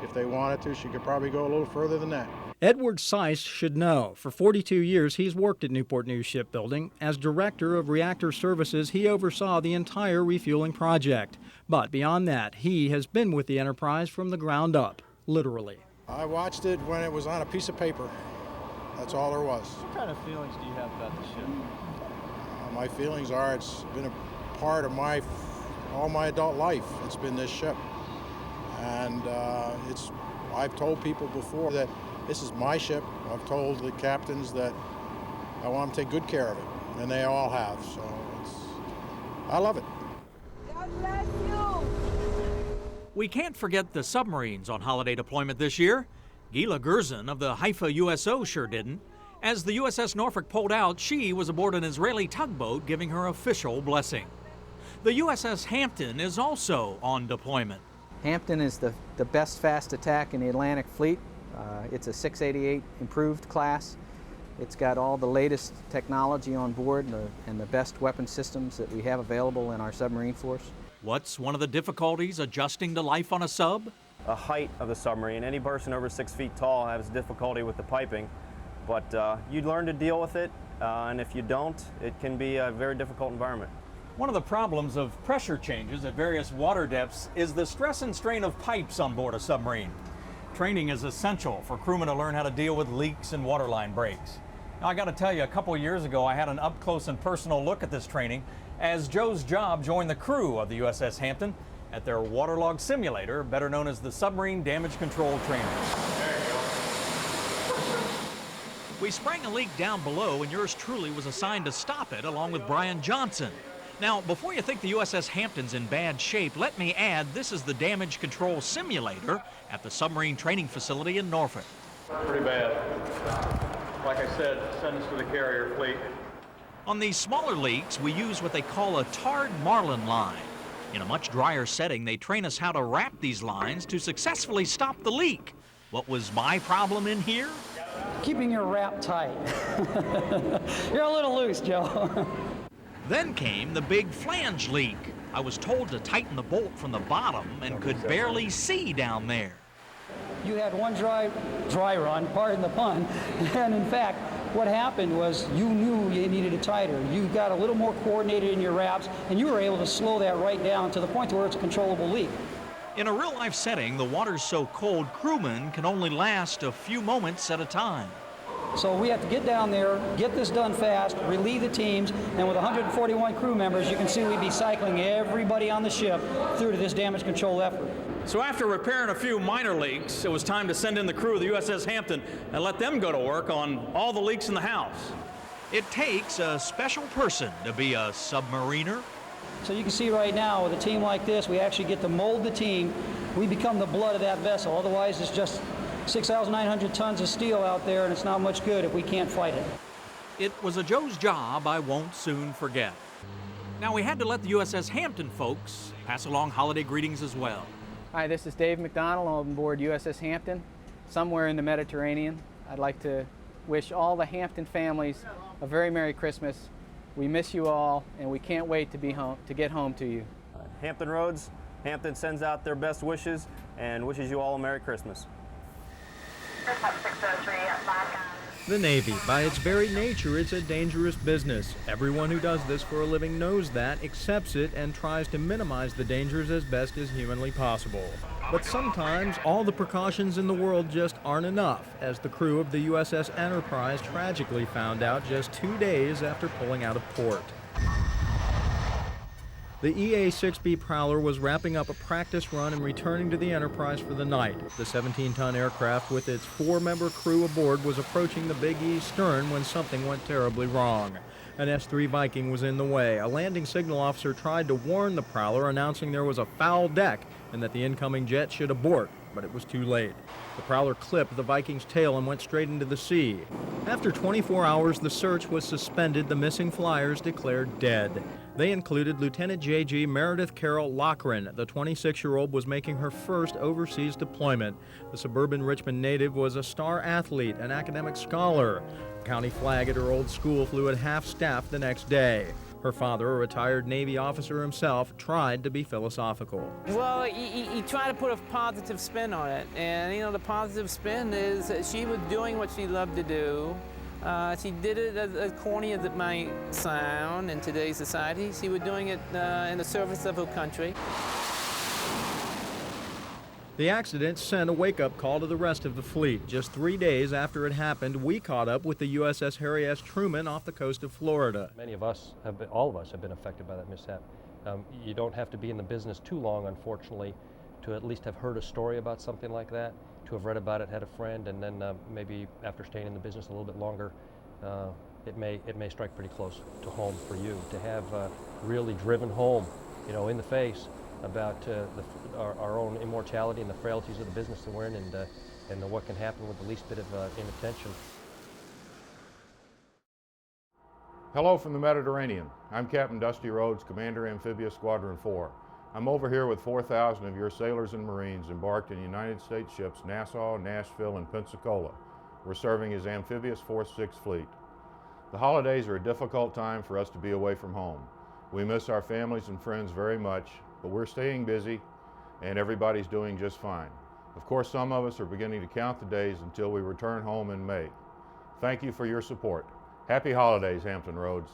if they wanted to, she could probably go a little further than that. Edward Seiss should know. For 42 years, he's worked at Newport News Shipbuilding. As Director of Reactor Services, he oversaw the entire refueling project. But beyond that, he has been with the Enterprise from the ground up, literally. I watched it when it was on a piece of paper. That's all there was. What kind of feelings do you have about the ship? My feelings are it's been a part of all my adult life. It's been this ship. And I've told people before that this is my ship. I've told the captains that I want them to take good care of it. and they all have. So I love it. We can't forget the submarines on holiday deployment this year. Gila Gerzon of the Haifa USO sure didn't. As the USS Norfolk pulled out, she was aboard an Israeli tugboat giving her official blessing. The USS Hampton is also on deployment. Hampton is the best fast attack in the Atlantic Fleet. It's a 688 improved class. It's got all the latest technology on board and the best weapon systems that we have available in our submarine force. What's one of the difficulties adjusting to life on a sub? The height of the submarine. Any person over 6 feet tall has difficulty with the piping, but you learn to deal with it, and if you don't, it can be a very difficult environment. One of the problems of pressure changes at various water depths is the stress and strain of pipes on board a submarine. Training is essential for crewmen to learn how to deal with leaks and waterline breaks. Now, I got to tell you, a couple years ago, I had an up-close and personal look at this training as Joe's job joined the crew of the USS Hampton at their waterlog simulator, better known as the Submarine Damage Control Trainer. We sprang a leak down below, and yours truly was assigned to stop it along with Brian Johnson. Now, before you think the USS Hampton's in bad shape, let me add this is the damage control simulator at the submarine training facility in Norfolk. Pretty bad. Like I said, send us to the carrier fleet. On these smaller leaks, we use what they call a tarred marlin line. In a much drier setting, they train us how to wrap these lines to successfully stop the leak. What was my problem in here? Keeping your wrap tight. You're a little loose, Joe. Then came the big flange leak. I was told to tighten the bolt from the bottom and could barely see down there. You had one dry run, pardon the pun, and in fact, what happened was you knew you needed it tighter. You got a little more coordinated in your wraps, and you were able to slow that right down to the point where it's a controllable leak. In a real-life setting, the water's so cold, crewmen can only last a few moments at a time. So we have to get down there, get this done fast, relieve the teams, and with 141 crew members, you can see we'd be cycling everybody on the ship through to this damage control effort. So after repairing a few minor leaks, it was time to send in the crew of the USS Hampton and let them go to work on all the leaks in the house. It takes a special person to be a submariner. So you can see right now, with a team like this, we actually get to mold the team. We become the blood of that vessel. Otherwise, it's just 6,900 tons of steel out there, and it's not much good if we can't fight it. It was a Joe's job I won't soon forget. Now, we had to let the USS Hampton folks pass along holiday greetings as well. Hi, this is Dave McDonald on board USS Hampton, somewhere in the Mediterranean. I'd like to wish all the Hampton families a very Merry Christmas. We miss you all, and we can't wait to get home to you. Hampton Roads, Hampton sends out their best wishes and wishes you all a Merry Christmas. The Navy, by its very nature, is a dangerous business. Everyone who does this for a living knows that, accepts it, and tries to minimize the dangers as best as humanly possible. But sometimes all the precautions in the world just aren't enough, as the crew of the USS Enterprise tragically found out just 2 days after pulling out of port. The EA-6B Prowler was wrapping up a practice run and returning to the Enterprise for the night. The 17-ton aircraft with its 4-member crew aboard was approaching the Big E's stern when something went terribly wrong. An S-3 Viking was in the way. A landing signal officer tried to warn the Prowler, announcing there was a foul deck and that the incoming jet should abort, but it was too late. The Prowler clipped the Viking's tail and went straight into the sea. After 24 hours, the search was suspended. The missing flyers declared dead. They included Lieutenant J.G. Meredith Carroll Loughran. The 26-year-old was making her first overseas deployment. The suburban Richmond native was a star athlete, an academic scholar. The county flag at her old school flew at half-staff the next day. Her father, a retired Navy officer himself, tried to be philosophical. Well, you try to put a positive spin on it. And, you know, the positive spin is that she was doing what she loved to do. She did it, as corny as it might sound in today's society. She was doing it in the service of her country. The accident sent a wake-up call to the rest of the fleet. Just 3 days after it happened, we caught up with the USS Harry S. Truman off the coast of Florida. Many of us, all of us have been affected by that mishap. You don't have to be in the business too long, unfortunately, to at least have heard a story about something like that, to have read about it, had a friend, and then maybe after staying in the business a little bit longer, it may strike pretty close to home for you to have really driven home, you know, in the face about our own immortality and the frailties of the business that we're in, and what can happen with the least bit of inattention. Hello from the Mediterranean. I'm Captain Dusty Rhodes, Commander Amphibious Squadron 4. I'm over here with 4,000 of your sailors and Marines embarked in United States ships Nassau, Nashville, and Pensacola. We're serving as Amphibious Force 6 Fleet. The holidays are a difficult time for us to be away from home. We miss our families and friends very much, but we're staying busy and everybody's doing just fine. Of course, some of us are beginning to count the days until we return home in May. Thank you for your support. Happy holidays, Hampton Roads.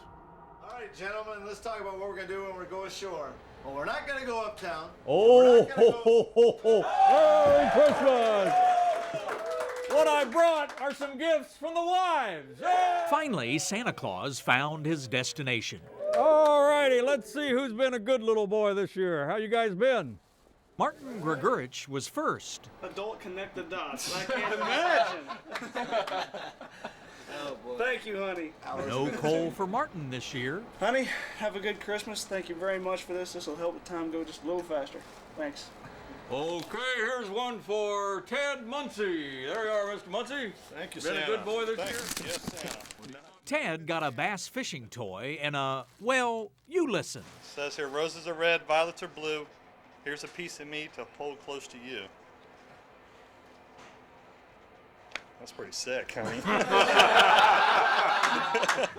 All right, gentlemen, let's talk about what we're going to do when we go ashore. Well, we're not going to go uptown. Oh, Merry Christmas! What I brought are some gifts from the wives. Yay! Finally, Santa Claus found his destination. All righty, let's see who's been a good little boy this year. How you guys been? Martin Gregorich was first. Adult connect the dots. I can't imagine. Oh, boy. Thank you, honey. No coal for Martin this year. Honey, have a good Christmas. Thank you very much for this. This will help the time go just a little faster. Thanks. Okay, here's one for Ted Muncie. There you are, Mr. Muncie. Thank you, Been Santa. a good boy this Thank year? you. Yes, Santa. Ted got a bass fishing toy and a, well, you listen. It says here, roses are red, violets are blue. Here's a piece of me to hold close to you. That's pretty sick, honey.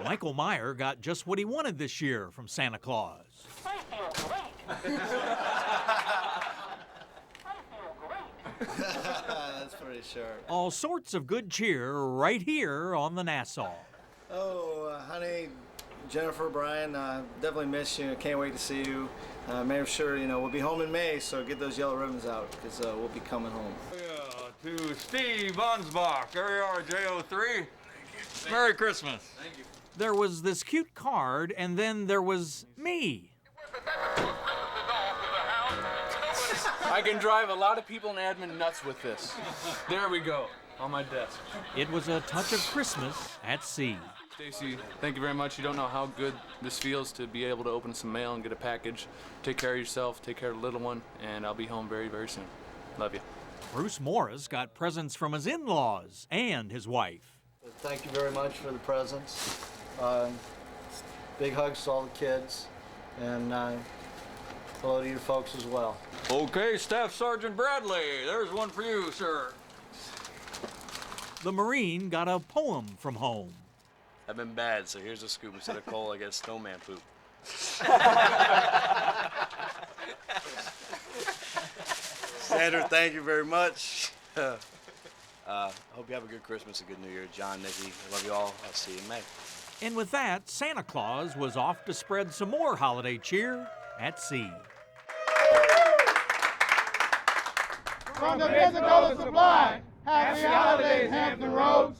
Michael Meyer got just what he wanted this year from Santa Claus. I feel great. That's pretty sharp. All sorts of good cheer right here on the Nassau. Oh, honey, Jennifer, Brian, definitely miss you. Can't wait to see you. Make sure, you know, we'll be home in May, so get those yellow ribbons out, because we'll be coming home. Yeah, to Steve Bunsbach. There you are, JO3. Thank you. Merry Christmas. Thank you. There was this cute card, and then there was me. I can drive a lot of people in admin nuts with this. There we go, on my desk. It was a touch of Christmas at sea. Stacy, thank you very much. You don't know how good this feels to be able to open some mail and get a package. Take care of yourself, take care of the little one, and I'll be home very, very soon. Love you. Bruce Morris got presents from his in-laws and his wife. Thank you very much for the presents. Big hugs to all the kids, and hello to you folks as well. Okay, Staff Sergeant Bradley, there's one for you, sir. The Marine got a poem from home. I've been bad, so here's a scoop. Instead of coal, I get snowman poop. Sandra, thank you very much. Hope you have a good Christmas, a good New Year. John, Nikki, I love you all. I'll see you in May. And with that, Santa Claus was off to spread some more holiday cheer at sea. From the Pensacola Supply, happy holidays, Hampton Roads.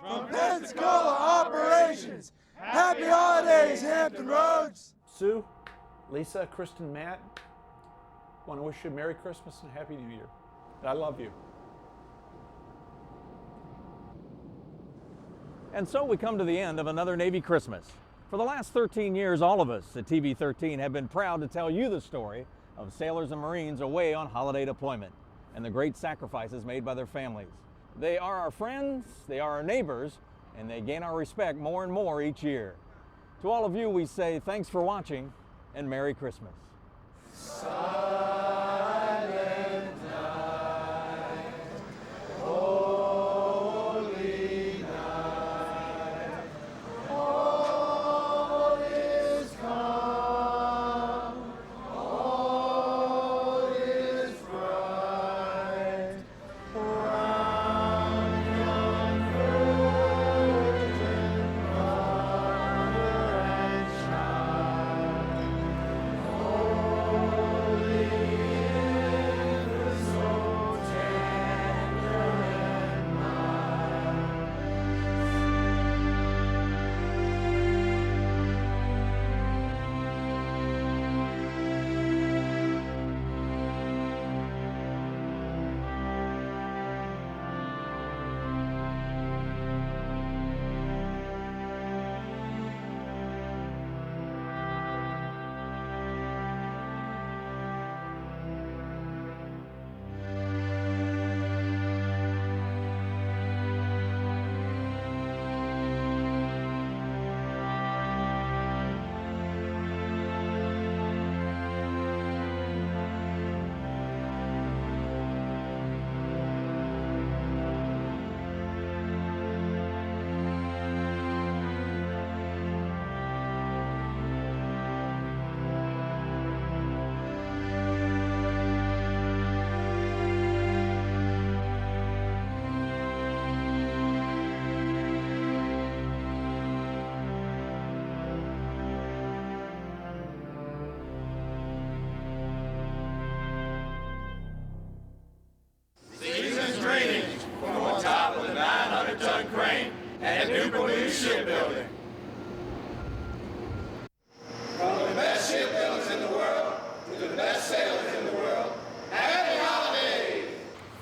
From Pensacola Operations, happy holidays, Hampton Roads. Sue, Lisa, Kristen, Matt, want to wish you a Merry Christmas and a Happy New Year. I love you. And so we come to the end of another Navy Christmas. For the last 13 years, all of us at TV13 have been proud to tell you the story of sailors and Marines away on holiday deployment and the great sacrifices made by their families. They are our friends, they are our neighbors, and they gain our respect more and more each year. To all of you, we say thanks for watching and Merry Christmas.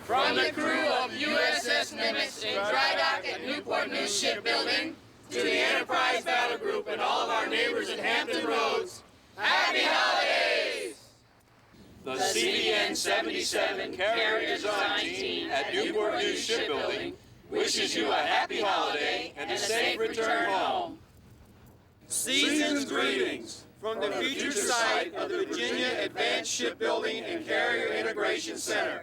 From the crew of USS Nimitz in dry dock at Newport News Shipbuilding to the Enterprise Battle Group and all of our neighbors at Hampton Roads, Happy Holidays! The CVN 77 Carrier Design Team at Newport News Shipbuilding wishes you a happy holiday and a safe return home. Season's greetings from the future site of the Virginia Advanced Shipbuilding and Carrier Integration Center.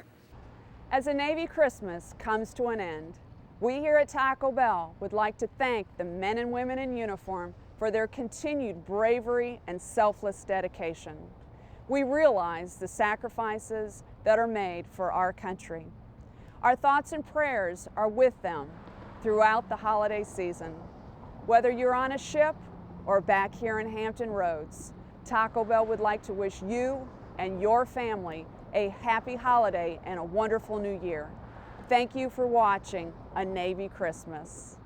As a Navy Christmas comes to an end, we here at Taco Bell would like to thank the men and women in uniform for their continued bravery and selfless dedication. We realize the sacrifices that are made for our country. Our thoughts and prayers are with them throughout the holiday season. Whether you're on a ship or back here in Hampton Roads, Taco Bell would like to wish you and your family a happy holiday and a wonderful new year. Thank you for watching A Navy Christmas.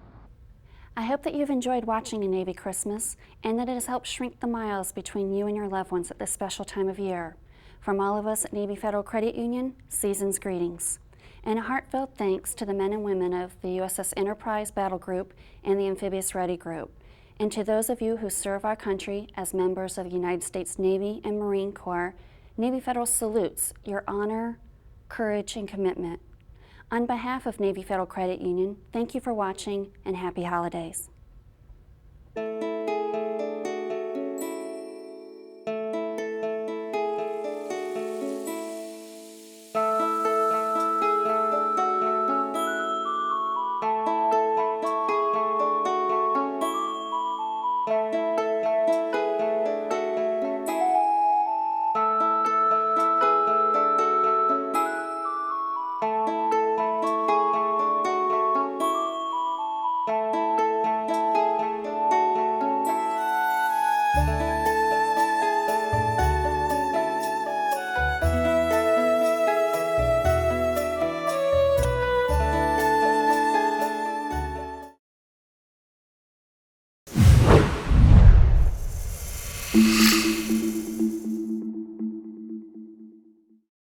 I hope that you've enjoyed watching A Navy Christmas and that it has helped shrink the miles between you and your loved ones at this special time of year. From all of us at Navy Federal Credit Union, season's greetings. And a heartfelt thanks to the men and women of the USS Enterprise Battle Group and the Amphibious Ready Group. And to those of you who serve our country as members of the United States Navy and Marine Corps, Navy Federal salutes your honor, courage, and commitment. On behalf of Navy Federal Credit Union, thank you for watching and happy holidays. Thank you.